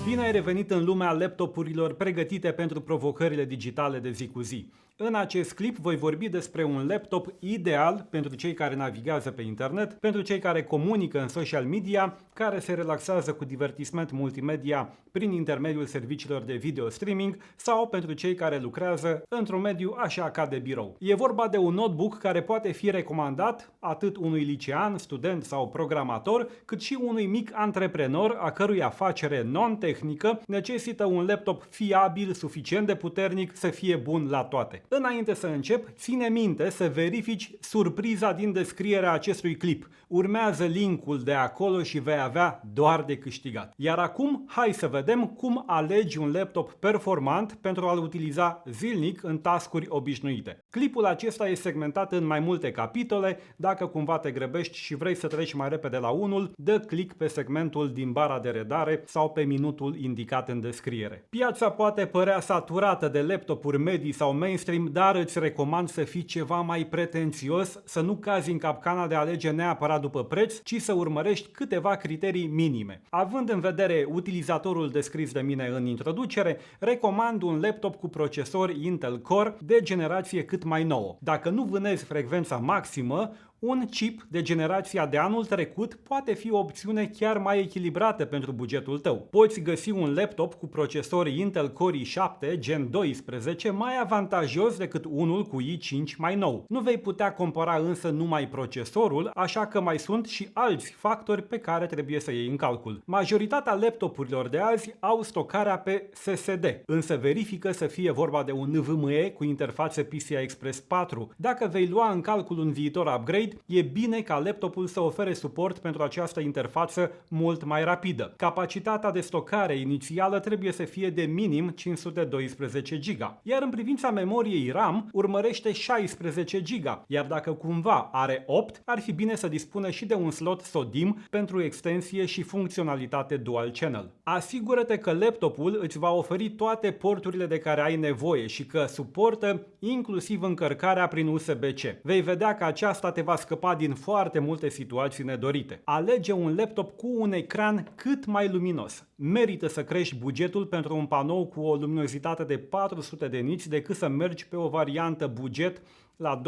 Bine ai revenit în lumea laptopurilor pregătite pentru provocările digitale de zi cu zi. În acest clip voi vorbi despre un laptop ideal pentru cei care navighează pe internet, pentru cei care comunică în social media, care se relaxează cu divertisment multimedia prin intermediul serviciilor de video streaming sau pentru cei care lucrează într-un mediu așa ca de birou. E vorba de un notebook care poate fi recomandat atât unui licean, student sau programator, cât și unui mic antreprenor a cărui afacere non-tehnică necesită un laptop fiabil, suficient de puternic să fie bun la toate. Înainte să încep, ține minte să verifici surpriza din descrierea acestui clip. Urmează linkul de acolo și vei avea doar de câștigat. Iar acum, hai să vedem cum alegi un laptop performant pentru a-l utiliza zilnic în task-uri obișnuite. Clipul acesta e segmentat în mai multe capitole. Dacă cumva te grăbești și vrei să treci mai repede la unul, dă click pe segmentul din bara de redare sau pe minutul indicat în descriere. Piața poate părea saturată de laptopuri medii sau mainstream, dar îți recomand să fii ceva mai pretențios, să nu cazi în capcana de a alege neapărat după preț, ci să urmărești câteva criterii minime. Având în vedere utilizatorul descris de mine în introducere, recomand un laptop cu procesor Intel Core de generație cât mai nouă. Dacă nu vânezi frecvența maximă, un chip de generația de anul trecut poate fi o opțiune chiar mai echilibrată pentru bugetul tău. Poți găsi un laptop cu procesor Intel Core i7 Gen 12 mai avantajos decât unul cu i5 mai nou. Nu vei putea compara însă numai procesorul, așa că mai sunt și alți factori pe care trebuie să iei în calcul. Majoritatea laptopurilor de azi au stocarea pe SSD, însă verifică să fie vorba de un NVMe cu interfață PCI Express 4. Dacă vei lua în calcul un viitor upgrade, e bine ca laptopul să ofere suport pentru această interfață mult mai rapidă. Capacitatea de stocare inițială trebuie să fie de minim 512 GB, iar în privința memoriei RAM urmărește 16 GB, iar dacă cumva are 8, ar fi bine să dispună și de un slot SODIMM pentru extensie și funcționalitate dual channel. Asigură-te că laptopul îți va oferi toate porturile de care ai nevoie și că suportă inclusiv încărcarea prin USB-C. Vei vedea că aceasta te va scăpa din foarte multe situații nedorite. Alege un laptop cu un ecran cât mai luminos. Merită să crești bugetul pentru un panou cu o luminozitate de 400 de niți decât să mergi pe o variantă buget la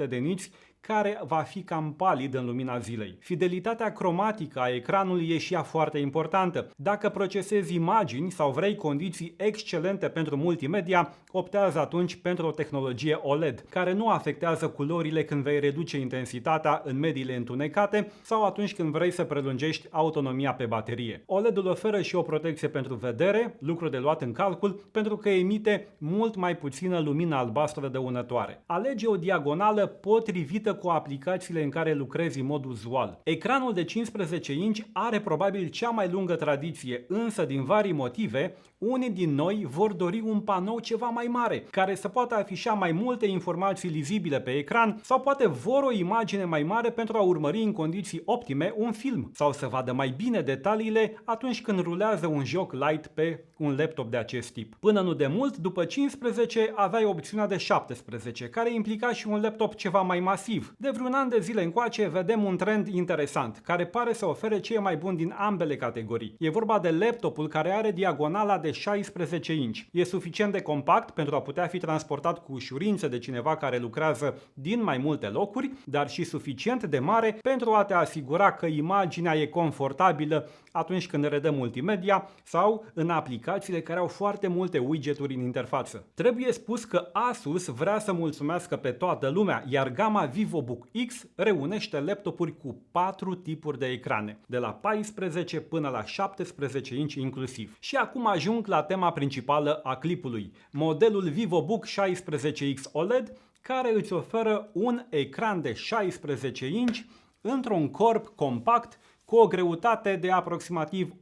250-300 de niți, care va fi cam palid în lumina zilei. Fidelitatea cromatică a ecranului e și ea foarte importantă. Dacă procesezi imagini sau vrei condiții excelente pentru multimedia, optează atunci pentru o tehnologie OLED, care nu afectează culorile când vei reduce intensitatea în mediile întunecate sau atunci când vrei să prelungești autonomia pe baterie. OLED-ul oferă și o protecție pentru vedere, lucru de luat în calcul, pentru că emite mult mai puțină lumină albastră dăunătoare. Alege o diagonală potrivită cu aplicațiile în care lucrezi în mod uzual. Ecranul de 15 inch are probabil cea mai lungă tradiție, însă din vari motive, unii din noi vor dori un panou ceva mai mare, care să poată afișa mai multe informații lizibile pe ecran sau poate vor o imagine mai mare pentru a urmări în condiții optime un film sau să vadă mai bine detaliile atunci când rulează un joc light pe un laptop de acest tip. Până nu de mult, după 15, aveai opțiunea de 17, care implica și un laptop ceva mai masiv. De vreun an de zile încoace vedem un trend interesant, care pare să ofere ce e mai bun din ambele categorii. E vorba de laptopul care are diagonala de 16 inch. E suficient de compact pentru a putea fi transportat cu ușurință de cineva care lucrează din mai multe locuri, dar și suficient de mare pentru a te asigura că imaginea e confortabilă atunci când redă multimedia sau în aplicațiile care au foarte multe widgeturi în interfață. Trebuie spus că Asus vrea să mulțumească pe toată lumea, iar gama VivoBook X reunește laptopuri cu 4 tipuri de ecrane, de la 14 până la 17 inch inclusiv. Și acum ajung la tema principală a clipului, modelul VivoBook 16X OLED, care îți oferă un ecran de 16 inch într-un corp compact cu o greutate de aproximativ 1,72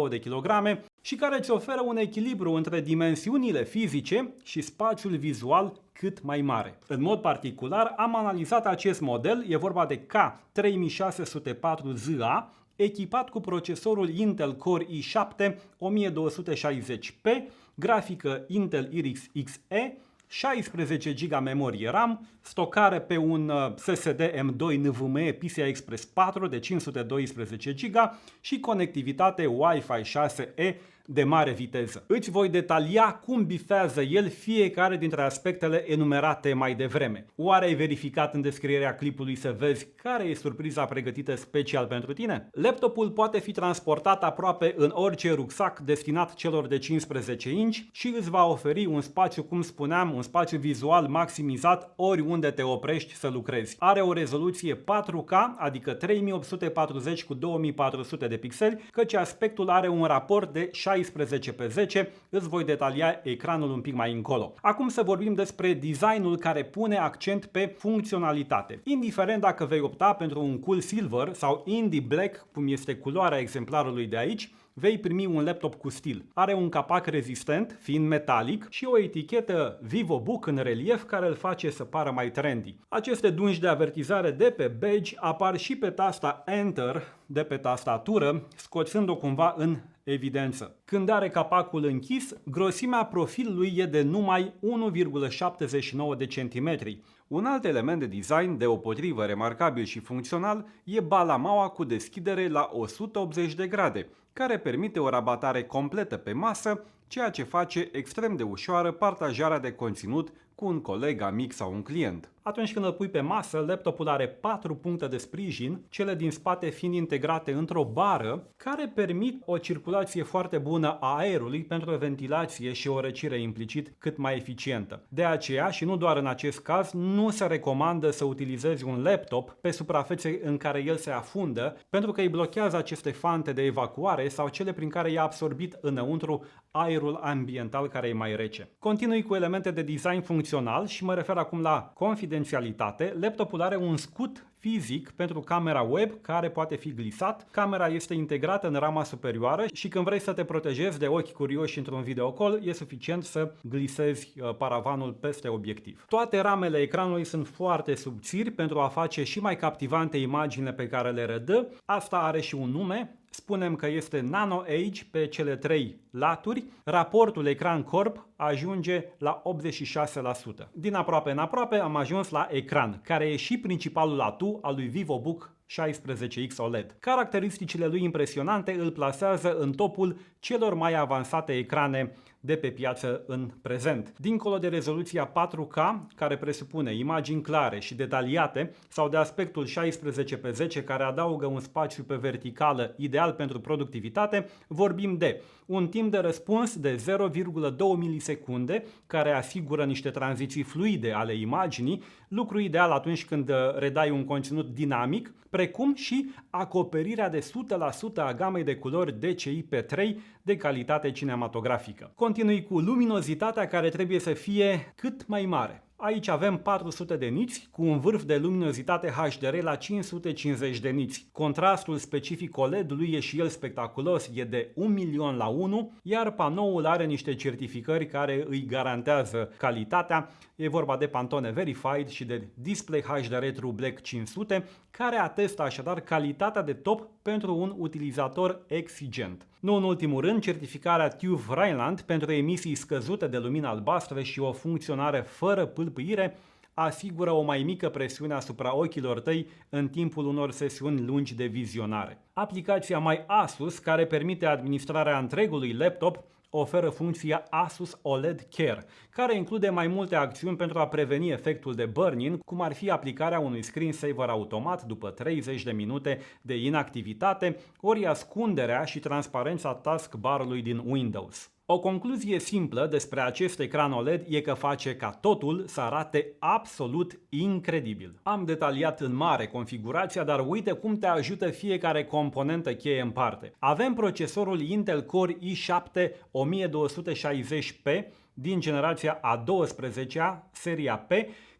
de kg și care îți oferă un echilibru între dimensiunile fizice și spațiul vizual cât mai mare. În mod particular, am analizat acest model, e vorba de K3604ZA, echipat cu procesorul Intel Core i7 1260P, grafică Intel Iris Xe 16 GB memorie RAM, stocare pe un SSD M2 NVMe PCI Express 4 de 512 GB și conectivitate Wi-Fi 6E de mare viteză. Îți voi detalia cum bifează el fiecare dintre aspectele enumerate mai devreme. Oare ai verificat în descrierea clipului să vezi care e surpriza pregătită special pentru tine? Laptopul poate fi transportat aproape în orice rucsac destinat celor de 15 inch și îți va oferi un spațiu, cum spuneam, un spațiu vizual maximizat oriunde te oprești să lucrezi. Are o rezoluție 4K, adică 3840 cu 2400 de pixeli, căci aspectul are un raport de 16:10, îți voi detalia ecranul un pic mai încolo. Acum să vorbim despre designul care pune accent pe funcționalitate. Indiferent dacă vei opta pentru un Cool Silver sau Indie Black, cum este culoarea exemplarului de aici, vei primi un laptop cu stil. Are un capac rezistent, fiind metalic, și o etichetă VivoBook în relief care îl face să pară mai trendy. Aceste dungi de avertizare de pe badge apar și pe tasta Enter de pe tastatură, scoțând-o cumva în evidență. Când are capacul închis, grosimea profilului e de numai 1,79 de centimetri. Un alt element de design deopotrivă remarcabil și funcțional e balamaua cu deschidere la 180 de grade, care permite o rabatare completă pe masă, ceea ce face extrem de ușoară partajarea de conținut cu un coleg, amic sau un client. Atunci când îl pui pe masă, laptopul are 4 puncte de sprijin, cele din spate fiind integrate într-o bară, care permit o circulație foarte bună a aerului pentru o ventilație și o răcire implicit cât mai eficientă. De aceea, și nu doar în acest caz, nu se recomandă să utilizezi un laptop pe suprafețe în care el se afundă, pentru că îi blochează aceste fante de evacuare sau cele prin care e absorbit înăuntru aerul ambiental care e mai rece. Continui cu elemente de design funcțional și mă refer acum la confidențialitate. Laptopul are un scut fizic pentru camera web care poate fi glisat. Camera este integrată în rama superioară și când vrei să te protejezi de ochi curioși într-un videocall, e suficient să glisezi paravanul peste obiectiv. Toate ramele ecranului sunt foarte subțiri pentru a face și mai captivante imaginile pe care le redă. Asta are și un nume. Spunem că este Nano Edge pe cele 3 laturi. Raportul ecran-corp ajunge la 86%. Din aproape în aproape am ajuns la ecran, care e și principalul atu al lui VivoBook 16X OLED. Caracteristicile lui impresionante îl plasează în topul celor mai avansate ecrane de pe piață în prezent. Dincolo de rezoluția 4K, care presupune imagini clare și detaliate, sau de aspectul 16:10 care adaugă un spațiu pe verticală ideal pentru productivitate, vorbim de un timp de răspuns de 0,2 milisecunde, care asigură niște tranziții fluide ale imaginii, lucru ideal atunci când redai un conținut dinamic, precum și acoperirea de 100% a gamei de culori DCI-P3 de calitate cinematografică. Continui cu luminozitatea care trebuie să fie cât mai mare. Aici avem 400 de niți cu un vârf de luminozitate HDR la 550 de niți. Contrastul specific OLED-ului e și el spectaculos, e de 1.000.000:1, iar panoul are niște certificări care îi garantează calitatea. E vorba de Pantone Verified și de Display HDR True Black 500, care atestă așadar calitatea de top pentru un utilizator exigent. Nu în ultimul rând, certificarea TÜV Rheinland pentru emisii scăzute de lumină albastră și o funcționare fără pâlpâire asigură o mai mică presiune asupra ochilor tăi în timpul unor sesiuni lungi de vizionare. Aplicația My Asus, care permite administrarea întregului laptop, oferă funcția Asus OLED Care, care include mai multe acțiuni pentru a preveni efectul de burn-in, cum ar fi aplicarea unui screensaver automat după 30 de minute de inactivitate, ori ascunderea și transparența taskbar-ului din Windows. O concluzie simplă despre acest ecran OLED e că face ca totul să arate absolut incredibil. Am detaliat în mare configurația, dar uite cum te ajută fiecare componentă cheie în parte. Avem procesorul Intel Core i7 1260P din generația a 12-a, seria P,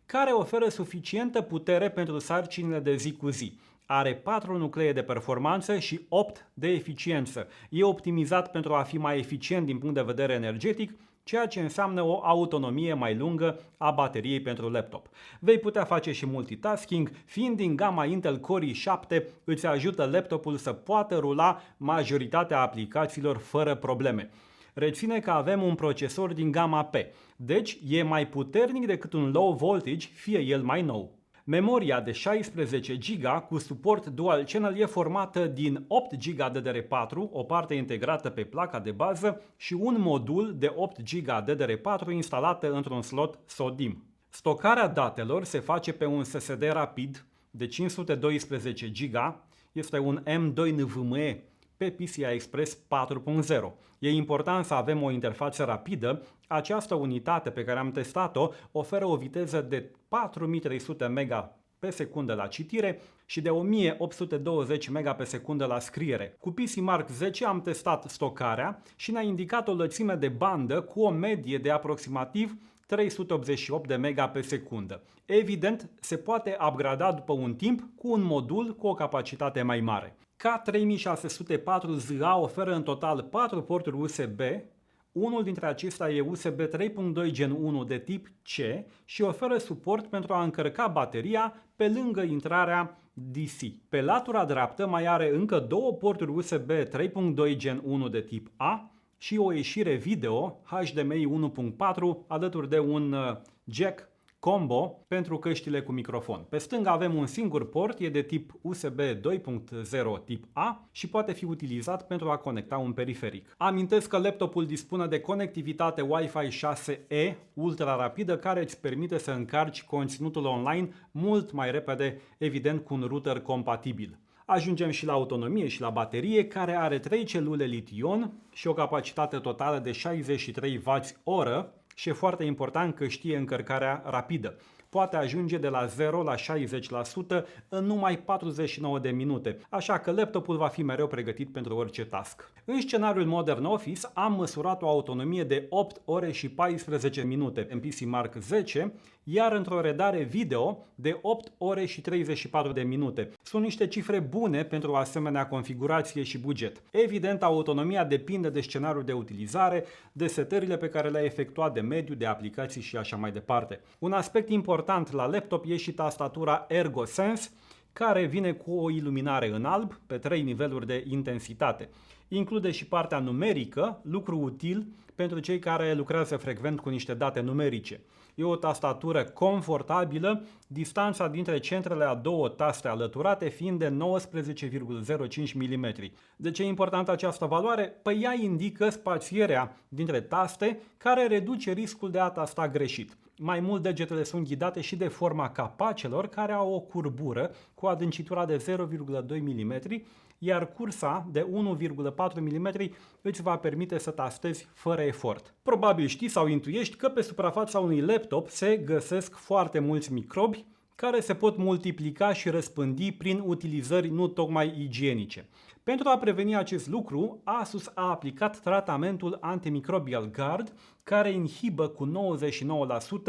care oferă suficientă putere pentru sarcinile de zi cu zi. Are 4 nuclee de performanță și 8 de eficiență. E optimizat pentru a fi mai eficient din punct de vedere energetic, ceea ce înseamnă o autonomie mai lungă a bateriei pentru laptop. Vei putea face și multitasking, fiind din gama Intel Core i7, îți ajută laptopul să poată rula majoritatea aplicațiilor fără probleme. Reține că avem un procesor din gama P. Deci e mai puternic decât un low voltage, fie el mai nou. Memoria de 16 GB cu suport Dual Channel e formată din 8 GB DDR4, o parte integrată pe placa de bază și un modul de 8 GB DDR4 instalată într-un slot SODIMM. Stocarea datelor se face pe un SSD rapid de 512 GB, este un M2 NVMe pe PCI Express 4.0. E important să avem o interfață rapidă. Această unitate pe care am testat-o oferă o viteză de 4300 MB pe secundă la citire și de 1820 MB pe secundă la scriere. Cu PC Mark 10 am testat stocarea și ne-a indicat o lățime de bandă cu o medie de aproximativ 388 de MB pe secundă. Evident, se poate upgrada după un timp cu un modul cu o capacitate mai mare. K3604ZA oferă în total 4 porturi USB, unul dintre acestea e USB 3.2 Gen 1 de tip C și oferă suport pentru a încărca bateria pe lângă intrarea DC. Pe latura dreaptă mai are încă 2 porturi USB 3.2 Gen 1 de tip A și o ieșire video HDMI 1.4 alături de un jack combo pentru căștile cu microfon. Pe stânga avem un singur port, e de tip USB 2.0 tip A și poate fi utilizat pentru a conecta un periferic. Amintesc că laptopul dispune de conectivitate Wi-Fi 6E ultra rapidă care îți permite să încarci conținutul online mult mai repede, evident cu un router compatibil. Ajungem și la autonomie și la baterie, care are 3 celule lition și o capacitate totală de 63Wh și e foarte important că știe încărcarea rapidă. Poate ajunge de la 0 la 60% în numai 49 de minute, așa că laptopul va fi mereu pregătit pentru orice task. În scenariul Modern Office am măsurat o autonomie de 8 ore și 14 minute în PC Mark 10, iar într-o redare video de 8 ore și 34 de minute. Sunt niște cifre bune pentru o asemenea configurație și buget. Evident, autonomia depinde de scenariul de utilizare, de setările pe care le-ai efectuat, de mediu, de aplicații și așa mai departe. Un aspect important la laptop e și tastatura ErgoSense, care vine cu o iluminare în alb pe 3 niveluri de intensitate. Include și partea numerică, lucru util pentru cei care lucrează frecvent cu niște date numerice. E o tastatură confortabilă, distanța dintre centrele a două taste alăturate fiind de 19,05 mm. De ce e importantă această valoare? Păi ea indică spacierea dintre taste care reduce riscul de a tasta greșit. Mai mult, degetele sunt ghidate și de forma capacelor care au o curbură cu adâncitura de 0,2 mm, iar cursa de 1,4 mm îți va permite să tastezi fără efort. Probabil știi sau intuiești că pe suprafața unui laptop se găsesc foarte mulți microbi care se pot multiplica și răspândi prin utilizări nu tocmai igienice. Pentru a preveni acest lucru, Asus a aplicat tratamentul Antimicrobial Guard, care inhibă cu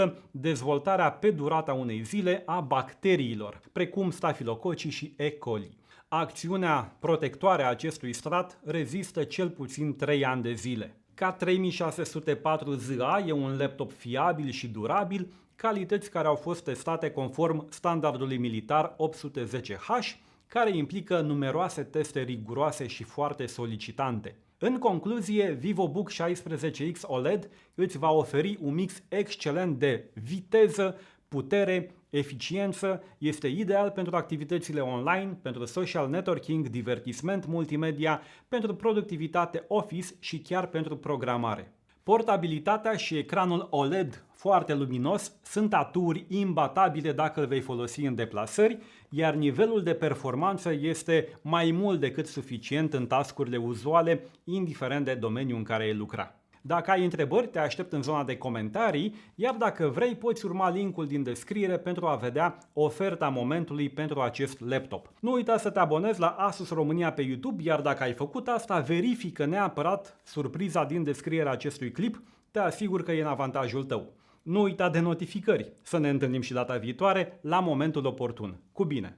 99% dezvoltarea pe durata unei zile a bacteriilor, precum stafilococii și E. coli. Acțiunea protectoare a acestui strat rezistă cel puțin 3 ani de zile. K3604ZA e un laptop fiabil și durabil, calități care au fost testate conform standardului militar 810H, care implică numeroase teste riguroase și foarte solicitante. În concluzie, VivoBook 16X OLED îți va oferi un mix excelent de viteză, putere, eficiență, este ideal pentru activitățile online, pentru social networking, divertisment multimedia, pentru productivitate Office și chiar pentru programare. Portabilitatea și ecranul OLED foarte luminos sunt aturi imbatabile dacă îl vei folosi în deplasări, iar nivelul de performanță este mai mult decât suficient în task-urile uzuale, indiferent de domeniul în care ai lucra. Dacă ai întrebări, te aștept în zona de comentarii, iar dacă vrei, poți urma linkul din descriere pentru a vedea oferta momentului pentru acest laptop. Nu uita să te abonezi la Asus România pe YouTube, iar dacă ai făcut asta, verifică neapărat surpriza din descrierea acestui clip, te asigur că e în avantajul tău. Nu uita de notificări. Să ne întâlnim și data viitoare, la momentul oportun. Cu bine!